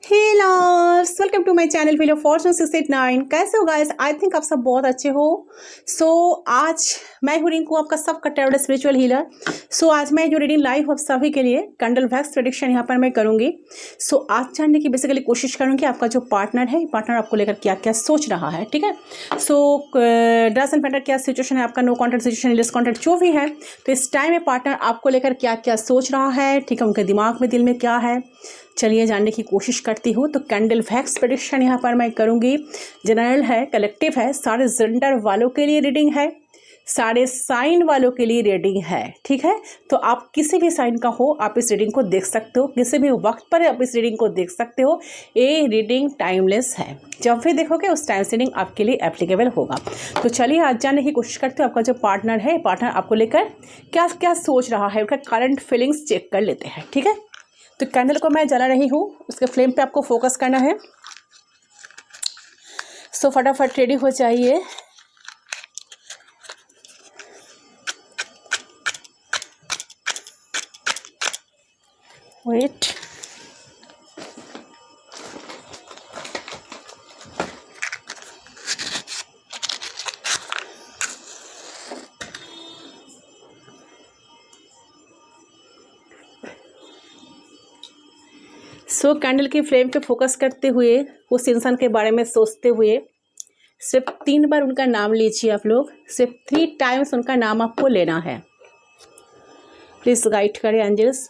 Hello, welcome to my channel wheel of fortune 689। कैसे हो guys? I think आप सब बहुत अच्छे हो। आज मैं हूँ रिंकू, आपका सबका टैरोट स्पिरिचुअल हीलर। आज मैं जो रीडिंग लाइव आप सभी के लिए कैंडल वैक्स प्रेडिक्शन यहाँ पर मैं करूँगी। आज जानने की बेसिकली कोशिश करूँगी आपका जो पार्टनर है, पार्टनर आपको लेकर क्या क्या सोच रहा है। ठीक है, डजंट मैटर क्या सिचुएशन है आपका, no contact situation, less contact जो भी है, तो इस टाइम में पार्टनर आपको लेकर क्या क्या सोच रहा है। ठीक है, उनके दिमाग में, दिल में क्या है, चलिए जानने की कोशिश करती हूँ। तो कैंडल वैक्स प्रेडिक्शन यहाँ पर मैं करूँगी। जनरल है, कलेक्टिव है, सारे जेंडर वालों के लिए रीडिंग है, सारे साइन वालों के लिए रीडिंग है। ठीक है, तो आप किसी भी साइन का हो, आप इस रीडिंग को देख सकते हो, किसी भी वक्त पर आप इस रीडिंग को देख सकते हो। ये रीडिंग टाइमलेस है, जब भी देखोगे उस टाइम से रीडिंग आपके लिए एप्लीकेबल होगा। तो चलिए आज जानने की कोशिश करते हो आपका जो पार्टनर है, पार्टनर आपको लेकर क्या क्या सोच रहा है, उनका करंट फीलिंग्स चेक कर लेते हैं। ठीक है, तो कैंडल को मैं जला रही हूँ, उसके फ्लेम पे आपको फोकस करना है। फटाफट रेडी हो जाइए। वेट, कैंडल की फ्लेम पे फोकस करते हुए, उस इंसान के बारे में सोचते हुए सिर्फ 3 बार उनका नाम लीजिए। आप लोग सिर्फ 3 टाइम्स उनका नाम आपको लेना है। प्लीज़ गाइड करें एंजल्स,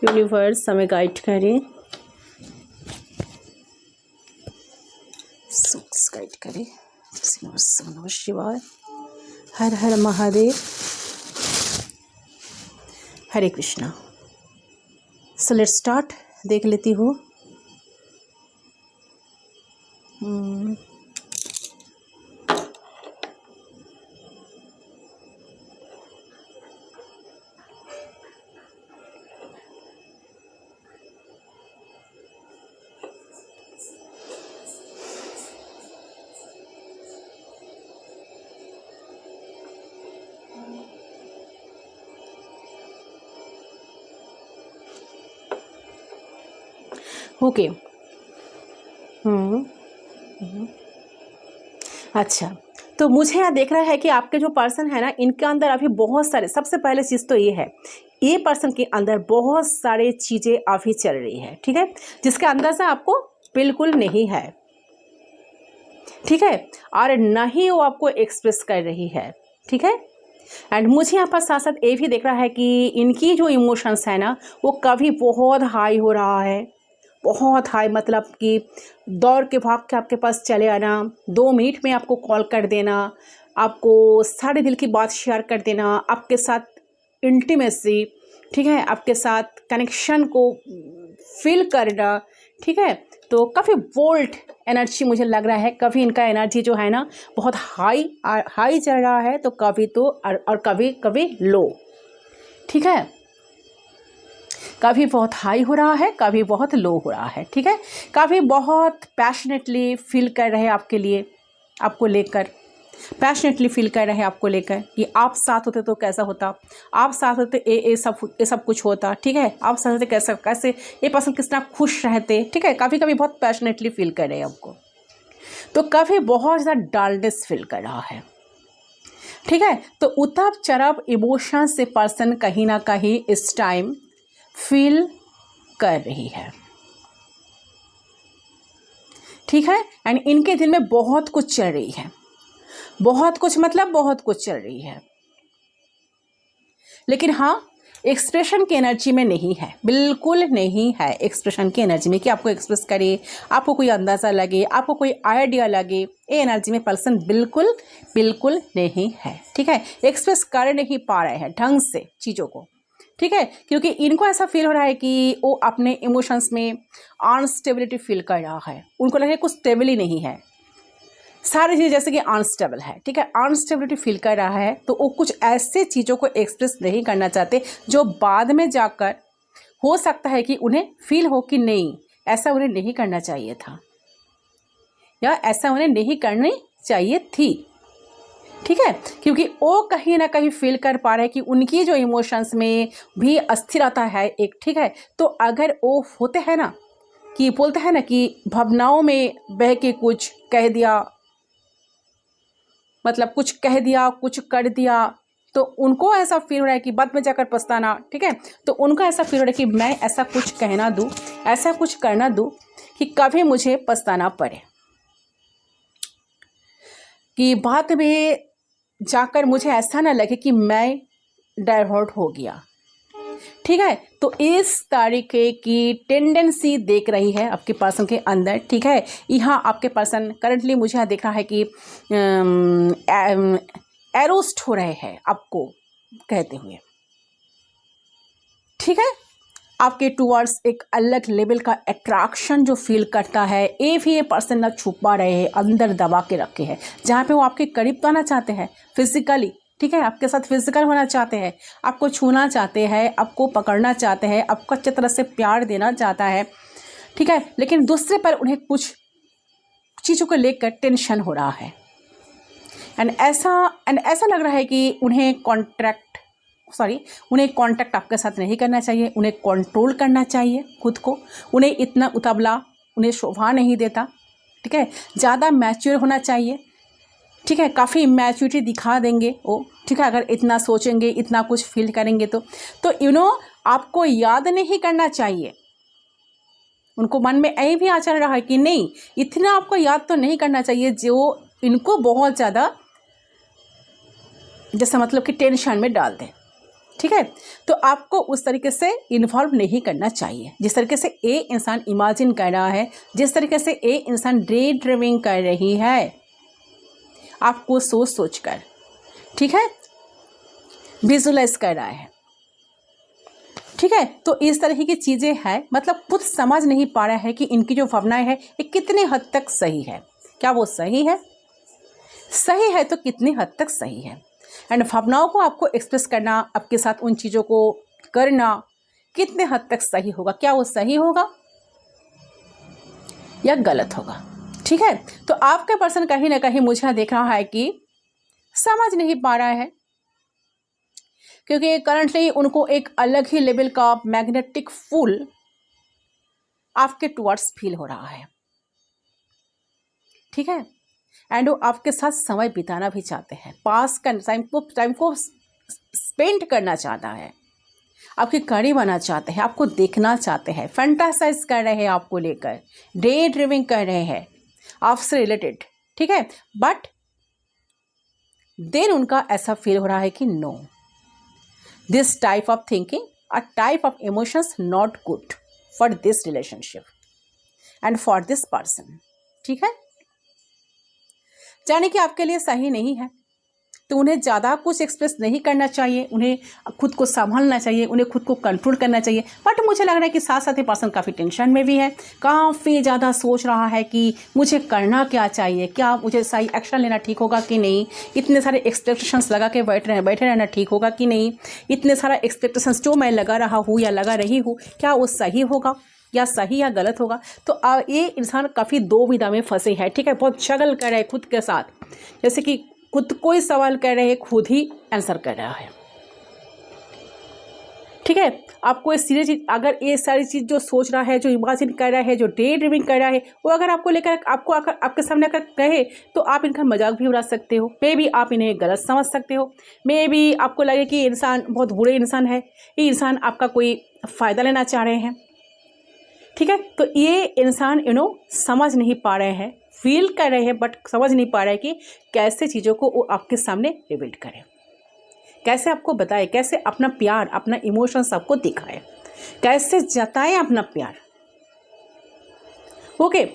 यूनिवर्स हमें गाइड करें, गाइड करें। नमः शिवाय, हर हर महादेव, हरे कृष्णा। Let's start. देख लेती हूँ। ओके, अच्छा, तो मुझे यहाँ देख रहा है कि आपके जो पर्सन है ना, इनके अंदर अभी बहुत सारे, सबसे पहले चीज़ तो ये है, ये पर्सन के अंदर बहुत सारे चीज़ें अभी चल रही है। ठीक है, जिसके अंदर से आपको बिल्कुल नहीं है। ठीक है, और ना ही वो आपको एक्सप्रेस कर रही है। ठीक है, एंड मुझे यहाँ पर साथ साथ ये भी देख रहा है कि इनकी जो इमोशंस है ना, वो कभी बहुत हाई हो रहा है, बहुत हाई, मतलब कि दौड़ के भाग के आपके पास चले आना, 2 मिनट में आपको कॉल कर देना, आपको सारे दिल की बात शेयर कर देना, आपके साथ इंटीमेसी, ठीक है, आपके साथ कनेक्शन को फील करना। ठीक है, तो काफ़ी बोल्ड एनर्जी मुझे लग रहा है। कभी इनका एनर्जी जो है ना बहुत हाई चल रहा है, तो कभी तो और कभी कभी लो। ठीक है, कभी बहुत हाई हो रहा है, कभी बहुत लो हो रहा है। ठीक है, कभी बहुत पैशनेटली फील कर रहे हैं आपके लिए, आपको लेकर पैशनेटली फील कर रहे हैं आपको लेकर कि आप साथ होते तो कैसा होता, आप साथ होते ये सब कुछ होता। ठीक है, आप साथ होते कैसे ये पर्सन कितना खुश रहते। ठीक है, कभी कभी बहुत पैशनेटली फील कर रहे हैं आपको, तो कभी बहुत ज़्यादा डलनेस फील कर रहा है। ठीक है, तो उतार चढ़ाव इमोशन से पर्सन कहीं ना कहीं इस टाइम फील कर रही है। ठीक है, एंड इनके दिल में बहुत कुछ चल रही है, बहुत कुछ, मतलब बहुत कुछ चल रही है, लेकिन हाँ, एक्सप्रेशन की एनर्जी में नहीं है, बिल्कुल नहीं है एक्सप्रेशन की एनर्जी में कि आपको एक्सप्रेस करे, आपको कोई अंदाज़ा लगे, आपको कोई आइडिया लगे, ये एनर्जी में पर्सन बिल्कुल बिल्कुल नहीं है। ठीक है, एक्सप्रेस कर नहीं पा रहे हैं ढंग से चीज़ों को। ठीक है, क्योंकि इनको ऐसा फील हो रहा है कि वो अपने इमोशंस में अनस्टेबिलिटी फील कर रहा है, उनको लग रहा है कुछ स्टेबल ही नहीं है, सारी चीज़ जैसे कि अनस्टेबल है। ठीक है, अनस्टेबिलिटी फील कर रहा है, तो वो कुछ ऐसे चीज़ों को एक्सप्रेस नहीं करना चाहते जो बाद में जाकर हो सकता है कि उन्हें फील हो कि नहीं, ऐसा उन्हें नहीं करना चाहिए था, या ऐसा उन्हें नहीं करनी चाहिए थी। ठीक है, क्योंकि वो कहीं ना कहीं फील कर पा रहे हैं कि उनकी जो इमोशंस में भी अस्थिरता है एक। ठीक है, तो अगर वो होते हैं ना, कि बोलते हैं ना कि भावनाओं में बह के कुछ कह दिया, मतलब कुछ कह दिया, कुछ कर दिया, तो उनको ऐसा फील हो रहा है कि बाद में जाकर पछताना, ठीक है। तो उनको ऐसा फील हो रहा है कि मैं ऐसा कुछ कहना दूँ, ऐसा कुछ करना दूँ कि कभी मुझे पछताना पड़े, कि बाद में जाकर मुझे ऐसा ना लगे कि मैं डाइवर्ट हो गया, ठीक है। तो इस तरीके की टेंडेंसी देख रही है आपके पर्सन के अंदर, ठीक है। यहाँ आपके पर्सन करंटली मुझे यहाँ दिख रहा है कि एरोस्ट हो रहे हैं आपको कहते हुए, ठीक है। आपके टूवर्ड्स एक अलग लेवल का अट्रैक्शन जो फील करता है, ये पर्सन ना छुपा रहे हैं, अंदर दबा के रखे हैं, जहाँ पे वो आपके करीब तो आना चाहते हैं फिजिकली, ठीक है, आपके साथ फिजिकल होना चाहते हैं, आपको छूना चाहते हैं, आपको पकड़ना चाहते हैं, आपको अच्छी तरह से प्यार देना चाहता है, ठीक है। लेकिन दूसरे पर उन्हें कुछ चीज़ों को लेकर टेंशन हो रहा है, एंड ऐसा लग रहा है कि उन्हें कांटेक्ट आपके साथ नहीं करना चाहिए, उन्हें कंट्रोल करना चाहिए खुद को, उन्हें इतना उतावला उन्हें शोभा नहीं देता, ठीक है। ज़्यादा मैच्योर होना चाहिए, ठीक है, काफ़ी मैच्योरिटी दिखा देंगे वो, ठीक है, अगर इतना सोचेंगे, इतना कुछ फील करेंगे तो आपको याद नहीं करना चाहिए। उनको मन में यही भी आ चल रहा है कि नहीं, इतना आपको याद तो नहीं करना चाहिए जो इनको बहुत ज़्यादा जैसा मतलब कि टेंशन में डाल दें, ठीक है। तो आपको उस तरीके से इन्वॉल्व नहीं करना चाहिए, जिस तरीके से ये इंसान इमेजिन कर रहा है, जिस तरीके से ये इंसान डे ड्रीमिंग कर रही है आपको सोच कर, ठीक है, विजुलाइज कर रहा है, ठीक है। तो इस तरह की चीज़ें हैं, मतलब खुद समझ नहीं पा रहा है कि इनकी जो भावनाएं हैं ये कितने हद तक सही है, क्या वो सही है तो कितनी हद तक सही है, एंड भावनाओं को आपको एक्सप्रेस करना, आपके साथ उन चीज़ों को करना कितने हद तक सही होगा, क्या वो सही होगा या गलत होगा, ठीक है। तो आपका पर्सन कहीं ना कहीं मुझे देख रहा है कि समझ नहीं पा रहा है, क्योंकि करंटली उनको एक अलग ही लेवल का मैग्नेटिक फुल आपके टुवर्ड्स फील हो रहा है, ठीक है। एंड वो आपके साथ समय बिताना भी चाहते हैं, पास का टाइम को स्पेंड करना चाहता है, आपके करीब आना चाहते हैं, आपको देखना चाहते हैं, फैंटासाइज कर रहे हैं आपको लेकर, डे ड्रीमिंग कर रहे हैं आपसे रिलेटेड, ठीक है। बट देन उनका ऐसा फील हो रहा है कि no, this type of thinking, a type of emotions not good for this relationship and for this person, ठीक है। जाने कि आपके लिए सही नहीं है, तो उन्हें ज़्यादा कुछ एक्सप्रेस नहीं करना चाहिए, उन्हें खुद को संभालना चाहिए, उन्हें खुद को कंट्रोल करना चाहिए। बट मुझे लग रहा है कि साथ साथ ही पर्सन काफ़ी टेंशन में भी है, काफ़ी ज़्यादा सोच रहा है कि मुझे करना क्या चाहिए, क्या मुझे सही एक्शन लेना ठीक होगा कि नहीं, इतने सारे एक्सपेक्टेशंस लगा के बैठे रहना ठीक होगा कि नहीं, इतने सारा एक्सपेक्टेशंस जो मैं लगा रहा हूँ या लगा रही हूँ, क्या वो सही होगा या सही या गलत होगा। तो ये इंसान काफ़ी दो विधा में फंसे हैं, ठीक है, बहुत स्ट्रगल कर रहे हैं खुद के साथ, जैसे कि खुद कोई सवाल कर रहे हैं, खुद ही आंसर कर रहा है, ठीक है। आपको ये सीरियस चीज, अगर ये सारी चीज़ जो सोच रहा है, जो इमेजिन कर रहा है, जो डे ड्रीमिंग कर रहा है, वो अगर आपको लेकर आपके सामने अगर कहे तो आप इनका मजाक भी उड़ा सकते हो, मे बी आप इन्हें गलत समझ सकते हो, मे बी आपको लगे कि इंसान बहुत बुरे इंसान है, ये इंसान आपका कोई फ़ायदा लेना चाह रहे हैं, ठीक है। तो ये इंसान समझ नहीं पा रहे हैं, फील कर रहे हैं, बट समझ नहीं पा रहे हैं कि कैसे चीज़ों को वो आपके सामने रिवील करें, कैसे आपको बताए, कैसे अपना प्यार, अपना इमोशंस आपको दिखाए, कैसे जताए अपना प्यार। ओके,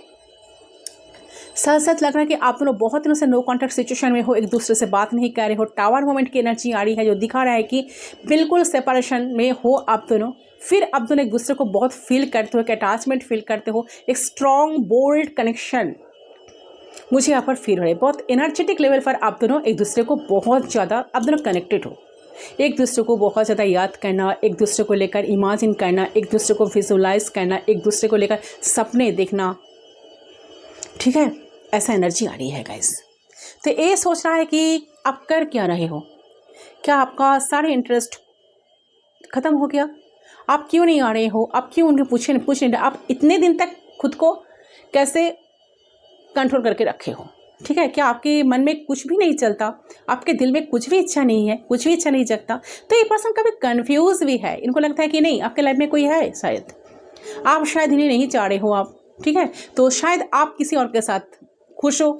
साथ साथ लग रहा है कि आप दोनों बहुत दिनों से नो कॉन्टैक्ट सिचुएशन में हो, एक दूसरे से बात नहीं कर रहे हो, टावर मोमेंट की एनर्जी आ रही है जो दिखा रहा है कि बिल्कुल सेपरेशन में हो आप दोनों, फिर आप दोनों एक दूसरे को बहुत फील करते हो, एक अटैचमेंट फील करते हो, एक स्ट्रॉन्ग बोल्ड कनेक्शन मुझे यहाँ पर फील हो रहा है, बहुत एनर्जेटिक लेवल पर आप दोनों एक दूसरे को बहुत ज़्यादा आप दोनों कनेक्टेड हो, एक दूसरे को बहुत ज़्यादा याद करना, एक दूसरे को लेकर इमेजिन करना, एक दूसरे को विजुलाइज करना, एक दूसरे को लेकर सपने देखना, ठीक है, ऐसा एनर्जी आ रही है गाइस। तो ये सोच रहा है कि आप कर क्या रहे हो, क्या आपका सारे इंटरेस्ट ख़त्म हो गया, आप क्यों नहीं आ रहे हो, आप क्यों उनके पूछ नहीं रहे, आप इतने दिन तक खुद को कैसे कंट्रोल करके रखे हो, ठीक है। क्या आपके मन में कुछ भी नहीं चलता, आपके दिल में कुछ भी इच्छा नहीं है, कुछ भी इच्छा नहीं जगता, तो ये पर्सन कभी कंफ्यूज भी है। इनको लगता है कि नहीं, आपके लाइफ में कोई है, शायद आप शायद इन्हें नहीं चाह रहे हो आप, ठीक है, तो शायद आप किसी और के साथ खुश हो।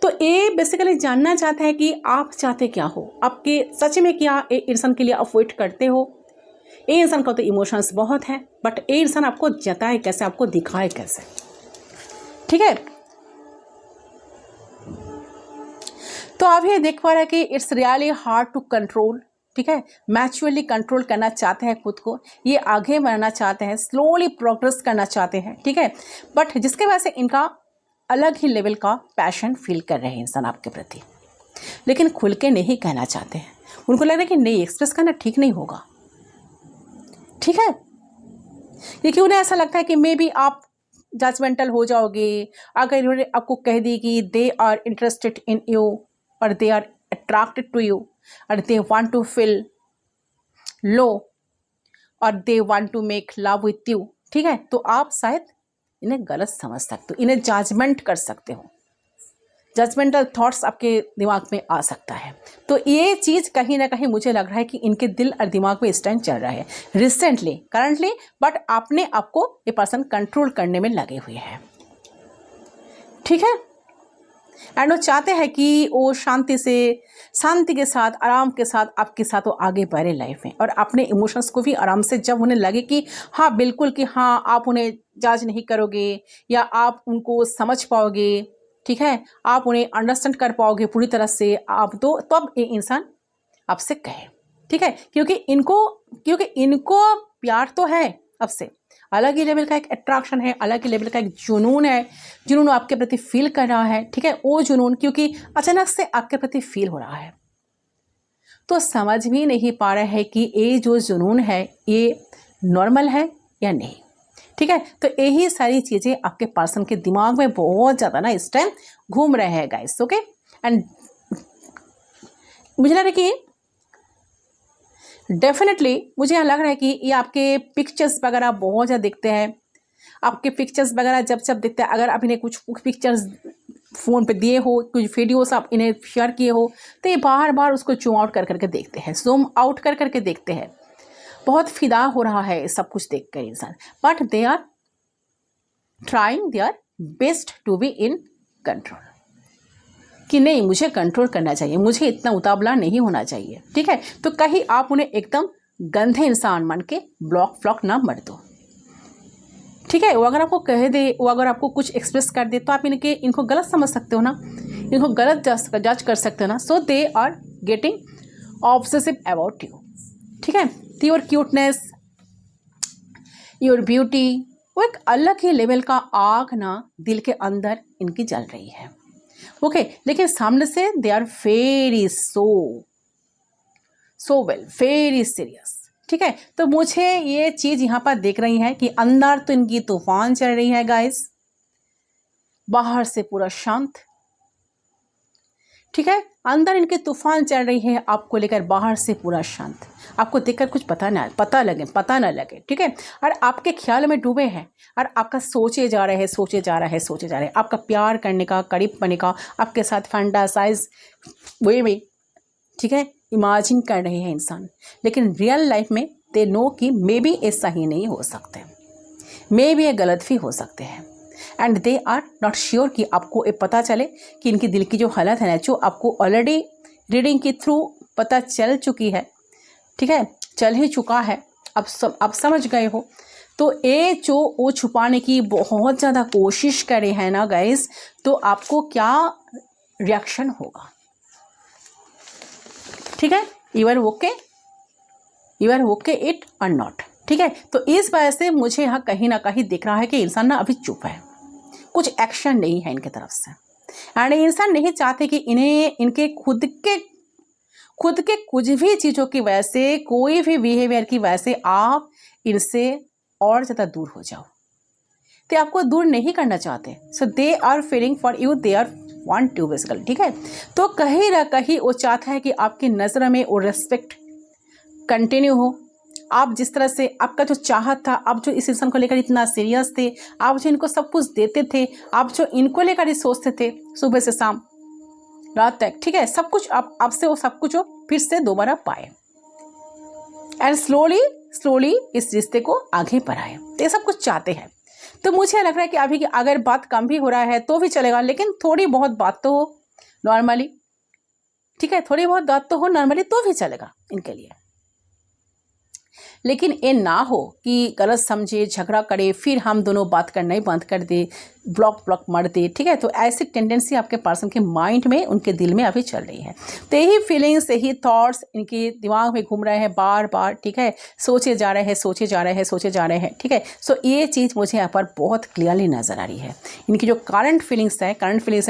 तो ये बेसिकली जानना चाहता है कि आप चाहते क्या हो, आपके सच में क्या ये इंसान के लिए आप वेट करते हो। ये इंसान का तो इमोशंस बहुत है, बट ये इंसान आपको जताए कैसे, आपको दिखाए कैसे, ठीक है। तो आप ये देख पा रहे हैं कि it's really hard to control, ठीक है। मैच्योरली कंट्रोल करना चाहते हैं खुद को, ये आगे बढ़ना चाहते हैं, स्लोली प्रोग्रेस करना चाहते हैं, ठीक है। बट जिसके वजह से इनका अलग ही लेवल का पैशन फील कर रहे हैं इंसान आपके प्रति, लेकिन खुल के नहीं कहना चाहते हैं। उनको लग रहा है कि नहीं, एक्सप्रेस करना ठीक नहीं होगा, ठीक है, क्योंकि उन्हें ऐसा लगता है कि मे बी आप जजमेंटल हो जाओगे अगर इन्होंने आपको कह दी कि they are interested in you और they are attracted to you और they want to feel love और they want to make love with you, ठीक है। तो आप शायद इन्हें गलत समझ सकते हो, इन्हें जजमेंट कर सकते हो, जजमेंटल थॉट्स आपके दिमाग में आ सकता है। तो ये चीज़ कहीं ना कहीं मुझे लग रहा है कि इनके दिल और दिमाग में इस टाइम चल रहा है रिसेंटली, करंटली, बट आपने आपको ये पर्सन कंट्रोल करने में लगे हुए हैं, ठीक है। एंड वो चाहते हैं कि वो शांति के साथ, आराम के साथ आपके साथ वो आगे बढ़े लाइफ में, और अपने इमोशंस को भी आराम से, जब उन्हें लगे कि हाँ बिल्कुल, कि हाँ आप उन्हें जज नहीं करोगे या आप उनको समझ पाओगे, ठीक है, आप उन्हें अंडरस्टैंड कर पाओगे पूरी तरह से, आप तो तब ये इंसान आपसे कहे, ठीक है। क्योंकि इनको प्यार तो है आपसे, अलग ही लेवल का एक अट्रैक्शन है, अलग ही लेवल का एक जुनून है, जुनून आपके प्रति फील कर रहा है, ठीक है। वो जुनून क्योंकि अचानक से आपके प्रति फील हो रहा है, तो समझ भी नहीं पा रहा है कि ये जो जुनून है ये नॉर्मल है या नहीं, ठीक है। तो यही सारी चीज़ें आपके पर्सन के दिमाग में बहुत ज़्यादा ना इस टाइम घूम रहे हैं गाइस, ओके। एंड मुझे लग रहा है कि डेफिनेटली मुझे यहाँ लग रहा है कि ये आपके पिक्चर्स वगैरह बहुत ज़्यादा देखते हैं, आपके पिक्चर्स वगैरह जब देखते हैं, अगर आप इन्हें कुछ पिक्चर्स फ़ोन पे दिए हो, कुछ वीडियोस आप इन्हें शेयर किए हो, तो ये बार बार उसको जूम आउट कर करके देखते हैं, जूम आउट कर करके देखते हैं। बहुत फिदा हो रहा है सब कुछ देख कर इंसान, but they are trying their best to be in control, कि नहीं मुझे कंट्रोल करना चाहिए, मुझे इतना उतावला नहीं होना चाहिए, ठीक है। तो कहीं आप उन्हें एकदम गंदे इंसान मान के ब्लॉक ना मर दो, ठीक है। वो अगर आपको कह दे, वो अगर आपको कुछ एक्सप्रेस कर दे, तो आप इनको गलत समझ सकते हो ना, इनको गलत जज कर सकते हो ना। So they are getting obsessive about you, ठीक है। योर क्यूटनेस, योर ब्यूटी, वो एक अलग ही लेवल का आग ना दिल के अंदर इनकी जल रही है, ओके। लेकिन सामने से they are very so well, very serious, ठीक है। तो मुझे ये चीज़ यहाँ पर देख रही है कि अंदर तो इनकी तूफान चल रही है गाइस, बाहर से पूरा शांत, ठीक है। अंदर इनकी तूफान चल रही है आपको लेकर, बाहर से पूरा शांत, आपको देखकर कुछ पता ना लगे, ठीक है। और आपके ख्याल में डूबे हैं और आपका सोचे जा रहे हैं, आपका प्यार करने का, करीब बनने का, आपके साथ फैंटासाइज वे में, ठीक है, इमेजिन कर रहे हैं इंसान। लेकिन रियल लाइफ में दे नो कि मे बी ऐसा ही नहीं हो सकते, मे बी ये गलत भी हो सकते हैं, and they are not sure कि आपको ये पता चले कि इनकी दिल की जो हालत है ना, जो आपको ऑलरेडी रीडिंग के थ्रू पता चल चुकी है, ठीक है, चल ही चुका है, अब समझ गए हो। तो ये जो वो छुपाने की बहुत ज़्यादा कोशिश करे हैं ना गाइस, तो आपको क्या रिएक्शन होगा, ठीक है। यू आर ओके इट और नॉट, ठीक है। तो इस वजह से मुझे यहाँ कहीं ना कहीं दिख रहा है कि इंसान ना अभी चुप है, कुछ एक्शन नहीं है इनके तरफ से, एंड इंसान नहीं चाहते कि इन्हें इनके खुद के कुछ भी चीज़ों की वजह से, कोई भी बिहेवियर की वजह से आप इनसे और ज़्यादा दूर हो जाओ, तो आपको दूर नहीं करना चाहते। So they are feeling for you, they are want to basically, ठीक है। तो कहीं ना कहीं वो चाहता है कि आपकी नज़र में वो रेस्पेक्ट कंटिन्यू हो, आप जिस तरह से आपका जो चाहत था, आप जो इस इंसान को लेकर इतना सीरियस थे, आप जो इनको सब कुछ देते थे, आप जो इनको लेकर ही सोचते थे सुबह से शाम रात तक, ठीक है, सब कुछ आप आपसे वो सब कुछ वो फिर से दोबारा पाए एंड स्लोली इस रिश्ते को आगे बढ़ाए। तो ये सब कुछ चाहते हैं। तो मुझे लग रहा है कि अभी की अगर बात कम भी हो रहा है तो भी चलेगा, लेकिन थोड़ी बहुत बात तो हो नॉर्मली, ठीक है, थोड़ी बहुत बात तो हो नॉर्मली तो भी चलेगा इनके लिए। लेकिन ये ना हो कि गलत समझे, झगड़ा करे, फिर हम दोनों बात करना ही बंद कर दे, ब्लॉक मार दे, ठीक है। तो ऐसी टेंडेंसी आपके पर्सन के माइंड में, उनके दिल में अभी चल रही है। तो यही फीलिंग्स, यही थॉट्स इनके दिमाग में घूम रहे हैं बार बार, ठीक है, सोचे जा रहे हैं, ठीक है। सो ये चीज़ मुझे यहाँ पर बहुत क्लियरली नज़र आ रही है। इनकी जो करंट फीलिंग्स है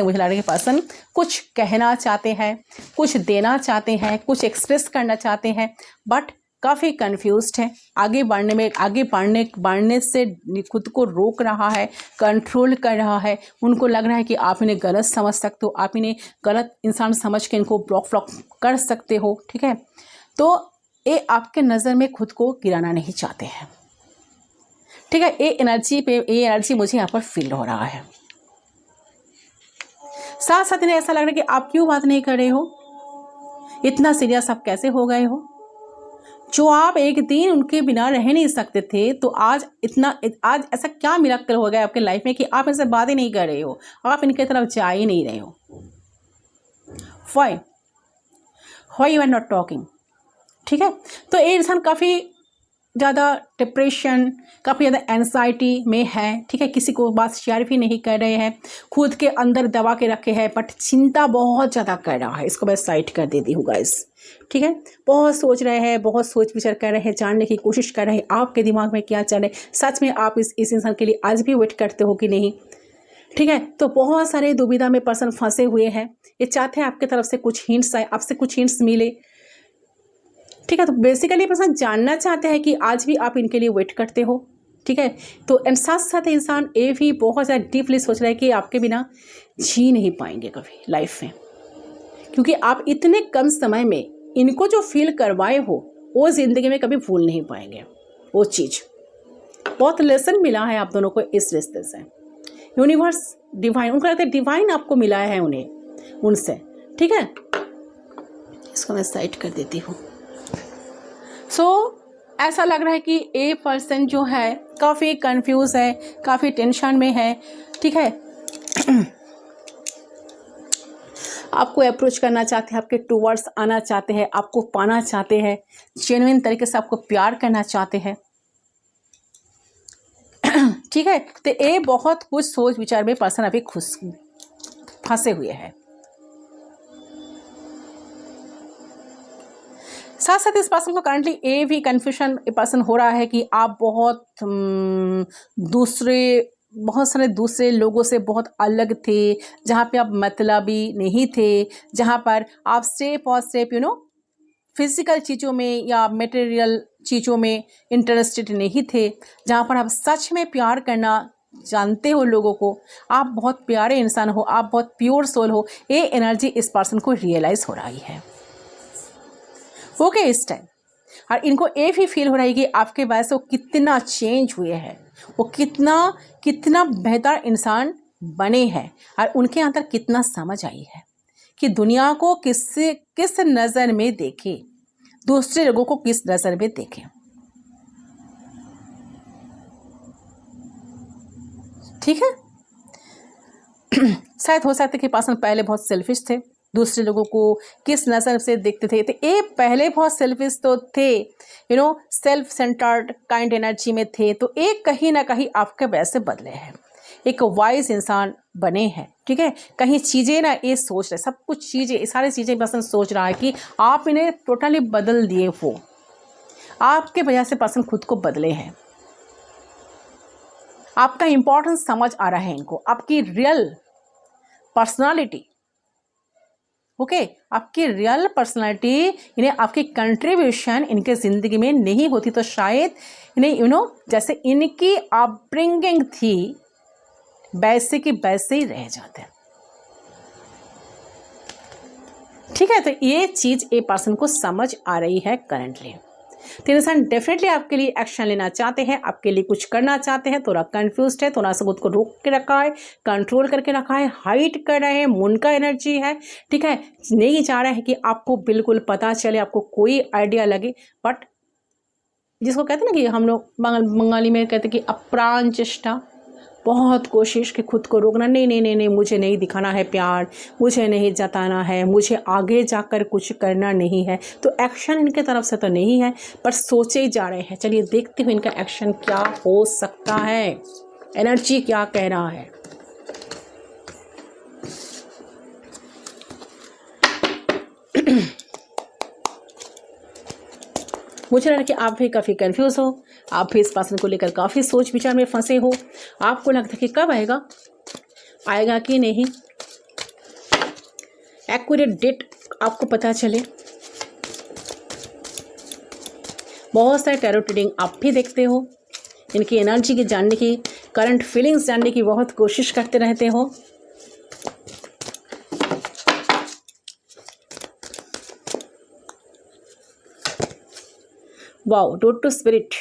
मुझे लग रहा है कि पर्सन कुछ कहना चाहते हैं, कुछ देना चाहते हैं, कुछ एक्सप्रेस करना चाहते हैं, बट काफ़ी कंफ्यूज्ड है। आगे बढ़ने से खुद को रोक रहा है, कंट्रोल कर रहा है। उनको लग रहा है कि आप इन्हें गलत समझ सकते हो, आप इन्हें गलत इंसान समझ के इनको ब्लॉक कर सकते हो, ठीक है। तो ये आपके नज़र में खुद को गिराना नहीं चाहते हैं, ठीक है। ये एनर्जी मुझे यहाँ पर फील हो रहा है। साथ साथ इन्हें ऐसा लग रहा है कि आप क्यों बात नहीं कर रहे हो, इतना सीरियस आप कैसे हो गए हो। जो आप एक दिन उनके बिना रह नहीं सकते थे, तो आज ऐसा क्या मिराकल हो गया आपके लाइफ में कि आप इनसे बात ही नहीं कर रहे हो, आप इनके तरफ जा ही नहीं रहे हो। Why you are not talking, ठीक है। तो ये इंसान काफ़ी ज़्यादा डिप्रेशन, काफ़ी ज़्यादा एंजाइटी में है, ठीक है। किसी को बात शेयर भी नहीं कर रहे हैं, खुद के अंदर दबा के रखे हैं, बट चिंता बहुत ज़्यादा कर रहा है। इसको मैं साइड कर देती हूँ गाइस, ठीक है। बहुत सोच रहे हैं, बहुत सोच विचार कर रहे हैं, जानने की कोशिश कर रहे हैं आपके दिमाग में क्या चल रहा है। सच में आप इस इंसान के लिए आज भी वेट करते हो कि नहीं, ठीक है। तो बहुत सारे दुविधा में पर्सन फंसे हुए हैं। ये चाहते हैं आपकी तरफ से कुछ हिंट्स आए, आपसे कुछ हिंट्स मिले, ठीक है। तो बेसिकली पर्सन जानना चाहते हैं कि आज भी आप इनके लिए वेट करते हो, ठीक है। तो एंड साथ साथ इंसान ये भी बहुत ज़्यादा डीपली सोच रहा है कि आपके बिना जी नहीं पाएंगे कभी लाइफ में, क्योंकि आप इतने कम समय में इनको जो फील करवाए हो वो ज़िंदगी में कभी भूल नहीं पाएंगे। वो चीज़ बहुत लेसन मिला है आप दोनों को इस रिश्ते से। यूनिवर्स, डिवाइन, उनको लगता है डिवाइन आपको मिला है उन्हें उनसे, ठीक है। इसको मैं साइड कर देती हूँ। सो ऐसा लग रहा है कि ए पर्सन जो है काफ़ी कंफ्यूज है, काफ़ी टेंशन में है, ठीक है। आपको अप्रोच करना चाहते हैं, आपके टूवर्ड्स आना चाहते हैं, आपको पाना चाहते हैं, जेन्युइन तरीके से आपको प्यार करना चाहते हैं, ठीक है। तो ये बहुत कुछ सोच विचार में पर्सन अभी फंसे हुए हैं। साथ साथ इस पर्सन को करंटली ये भी कन्फ्यूजन पर्सन हो रहा है कि आप बहुत सारे दूसरे लोगों से बहुत अलग थे, जहाँ पे आप मतलबी नहीं थे, जहाँ पर आप सिर्फ और सिर्फ फिजिकल चीज़ों में या मटेरियल चीज़ों में इंटरेस्टेड नहीं थे, जहाँ पर आप सच में प्यार करना जानते हो लोगों को, आप बहुत प्यारे इंसान हो, आप बहुत प्योर सोल हो। ये एनर्जी इस पर्सन को रियलाइज़ हो रही है, ओके, इस टाइम। और इनको ये भी फील हो रहा है कि आपके वजह से वो कितना चेंज हुए हैं, वो कितना बेहतर इंसान बने हैं, और उनके अंदर कितना समझ आई है कि दुनिया को किस नज़र में देखे, दूसरे लोगों को किस नज़र में देखे, ठीक है। शायद हो सकता है कि पर्सन पहले बहुत सेल्फिश थे, दूसरे लोगों को किस नज़र से देखते थे। तो ये पहले बहुत सेल्फिश तो थे, सेल्फ सेंटर्ड काइंड एनर्जी में थे। तो एक कहीं ना कहीं आपके वैसे बदले हैं, एक वाइज इंसान बने हैं, ठीक है। कहीं चीज़ें ना ये सोच रहे, सब कुछ चीज़ें, सारी चीज़ें पर्सन सोच रहा है कि आप इन्हें टोटली बदल दिए हो, आपके वजह से पर्सन खुद को बदले हैं। आपका इम्पोर्टेंस समझ आ रहा है इनको, आपकी रियल पर्सनालिटी, ओके, आपकी रियल पर्सनालिटी, इन्हें आपकी कंट्रीब्यूशन इनके ज़िंदगी में नहीं होती तो शायद इन्हें जैसे इनकी अपब्रिंगिंग थी वैसे की वैसे ही रह जाते हैं, ठीक है। तो ये चीज़ ए पर्सन को समझ आ रही है करंटली। तो इंसान डेफिनेटली आपके लिए एक्शन लेना चाहते हैं, आपके लिए कुछ करना चाहते हैं, थोड़ा कंफ्यूज है, थोड़ा सा खुद को रोक के रखा है, कंट्रोल करके रखा है, हाइड कर रहे हैं, मून का एनर्जी है, ठीक है, नहीं चाह रहा है कि आपको बिल्कुल पता चले, आपको कोई आइडिया लगे। बट जिसको कहते हैं ना कि हम लोग बंगाली में कहते हैं कि अप्राण चेष्टा, बहुत कोशिश कि खुद को रोकना, नहीं नहीं नहीं नहीं, मुझे नहीं दिखाना है प्यार, मुझे नहीं जताना है, मुझे आगे जाकर कुछ करना नहीं है। तो एक्शन इनके तरफ से तो नहीं है, पर सोचे ही जा रहे हैं। चलिए देखते हुए इनका एक्शन क्या हो सकता है, एनर्जी क्या कह रहा है। मुझे लग रहा है कि आप भी काफ़ी कंफ्यूज हो, आप भी इस पर्सन को लेकर काफ़ी सोच विचार में फंसे हो। आपको लगता है कि कब आएगा, आएगा कि नहीं, एक्यूरेट डेट आपको पता चले। बहुत सारे टैरो रीडिंग आप भी देखते हो, इनकी एनर्जी की जानने की, करंट फीलिंग्स जानने की बहुत कोशिश करते रहते हो। Wow, dot to spirit.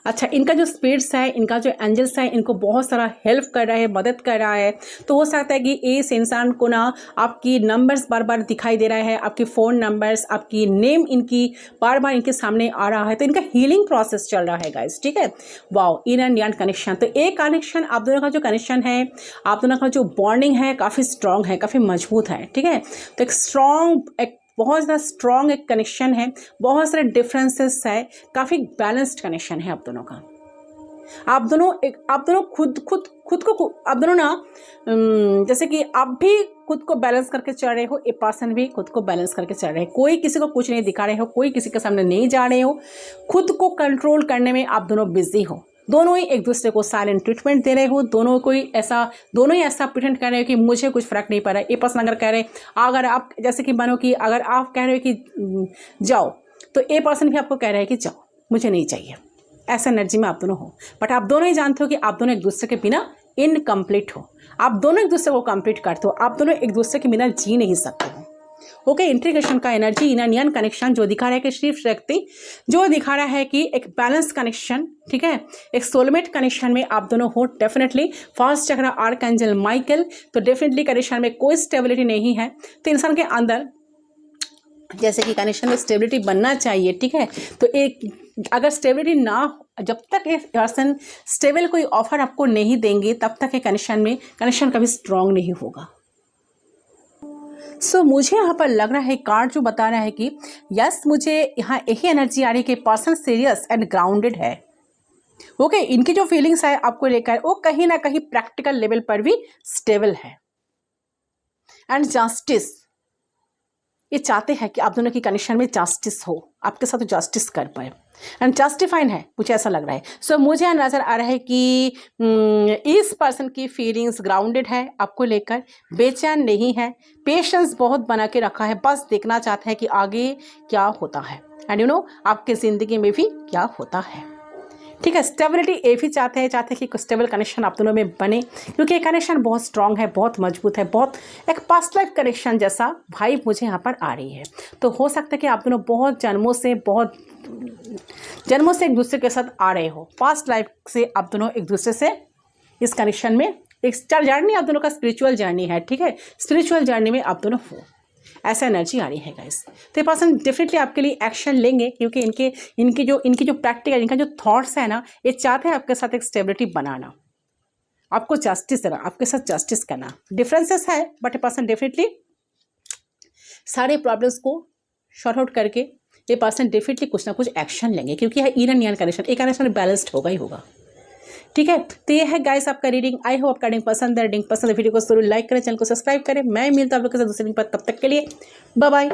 अच्छा, इनका जो स्पिरिट्स है, इनका जो एंजल्स है, इनको बहुत सारा हेल्प कर रहा है, मदद कर रहा है। तो हो सकता है कि इस इंसान को ना आपकी नंबर्स बार बार दिखाई दे रहा है, आपकी फ़ोन नंबर्स, आपकी नेम इनकी बार बार इनके सामने आ रहा है। तो इनका हीलिंग प्रोसेस चल रहा है गाइस, ठीक है। वाओ, इन एंड यान कनेक्शन। तो एक कनेक्शन, आप दोनों का जो कनेक्शन है, आप दोनों का जो बॉन्डिंग है, काफ़ी स्ट्रॉन्ग है, काफ़ी मजबूत है, ठीक है। तो एक स्ट्रॉन्ग, एक बहुत ज़्यादा स्ट्रॉन्ग एक कनेक्शन है, बहुत सारे डिफरेंसेस है, काफ़ी बैलेंस्ड कनेक्शन है आप दोनों का। आप दोनों खुद को आप दोनों ना जैसे कि आप भी खुद को बैलेंस करके चल रहे हो, ए पर्सन भी खुद को बैलेंस करके चल रहे हैं। कोई किसी को कुछ नहीं दिखा रहे हो, कोई किसी के सामने नहीं जा रहे हो, खुद को कंट्रोल करने में आप दोनों बिजी हो। दोनों ही एक दूसरे को साइलेंट ट्रीटमेंट दे रहे हो, दोनों ही ऐसा प्रिटेंड कर रहे हो कि मुझे कुछ फर्क नहीं पड़ रहा है। ये पर्सन अगर कह रहे, अगर आप जैसे कि मानो कि अगर आप कह रहे हो कि जाओ, तो ये पर्सन भी आपको कह रहा है कि जाओ, मुझे नहीं चाहिए। ऐसा एनर्जी में आप दोनों हो। बट आप दोनों ही जानते हो कि आप दोनों एक दूसरे के बिना इनकम्प्लीट हो, आप दोनों एक दूसरे को कंप्लीट करते हो, आप दोनों एक दूसरे के बिना जी नहीं सकते हो। ओके, इंटीग्रेशन का एनर्जी, इननियन कनेक्शन जो दिखा रहा है कि श्रीफ शक्ति जो दिखा रहा है कि एक बैलेंस कनेक्शन, ठीक है, एक सोलमेट कनेक्शन में आप दोनों हो। डेफिनेटली फर्स्ट चक्र आर्कएंजल माइकल, तो डेफिनेटली कनेक्शन में कोई स्टेबिलिटी नहीं है। तो इंसान के अंदर जैसे कि कनेक्शन में स्टेबिलिटी बनना चाहिए, ठीक है। तो एक अगर स्टेबिलिटी ना, जब तक ये पर्सन स्टेबल कोई ऑफर आपको नहीं देंगे, तब तक ये कनेक्शन कभी स्ट्रांग नहीं होगा। सो मुझे यहाँ पर लग रहा है, कार्ड जो बता रहा है कि यस, मुझे यहाँ यही एनर्जी आ रही है कि पर्सन सीरियस एंड ग्राउंडेड है। ओके, इनकी जो फीलिंग्स है आपको लेकर, वो कहीं ना कहीं प्रैक्टिकल लेवल पर भी स्टेबल है। एंड जस्टिस, ये चाहते हैं कि आप दोनों की कनेक्शन में जस्टिस हो, आपके साथ जस्टिस कर पाए, एंड जस्टिफाइड है, मुझे ऐसा लग रहा है। सो मुझे नज़र आ रहा है कि इस पर्सन की फीलिंग्स ग्राउंडेड है, आपको लेकर बेचैन नहीं है, पेशेंस बहुत बना के रखा है, बस देखना चाहता है कि आगे क्या होता है, एंड यू नो आपके ज़िंदगी में भी क्या होता है, ठीक है। स्टेबिलिटी ये भी चाहते हैं कि स्टेबल कनेक्शन आप दोनों में बने, क्योंकि ये कनेक्शन बहुत स्ट्रांग है, बहुत मजबूत है, बहुत एक पास्ट लाइफ कनेक्शन जैसा वाइब मुझे यहाँ पर आ रही है। तो हो सकता है कि आप दोनों बहुत जन्मों से एक दूसरे के साथ आ रहे हो, पास्ट लाइफ से आप दोनों एक दूसरे से इस कनेक्शन में, एक जर्नी आप दोनों का स्पिरिचुअल जर्नी है, ठीक है, स्पिरिचुअल जर्नी में आप दोनों हो, ऐसा एनर्जी आ रही है गाइस। तो ये पर्सन डेफिनेटली आपके लिए एक्शन लेंगे, क्योंकि इनकी जो प्रैक्टिकल, इनका जो थॉट्स है ना, ये चाहते हैं आपके साथ एक स्टेबिलिटी बनाना, आपको जस्टिस देना, आपके साथ जस्टिस करना। डिफरेंसेस है, बट ये पर्सन डेफिनेटली सारे प्रॉब्लम्स को शॉर्ट आउट करके ये पर्सन डेफिनेटली कुछ ना कुछ एक्शन लेंगे, क्योंकि यह इन एंड यान कनेक्शन, एक कनेक्शन बैलेंस्ड होगा ही होगा, ठीक है। तो ये है गाइस आपका रीडिंग। आई होप आपका रीडिंग पसंद है। वीडियो को जरूर लाइक करें, चैनल को सब्सक्राइब करें। मैं मिलता हूं आप लोगों के साथ दूसरे रीडिंग पर, तब तक के लिए बाय बाय।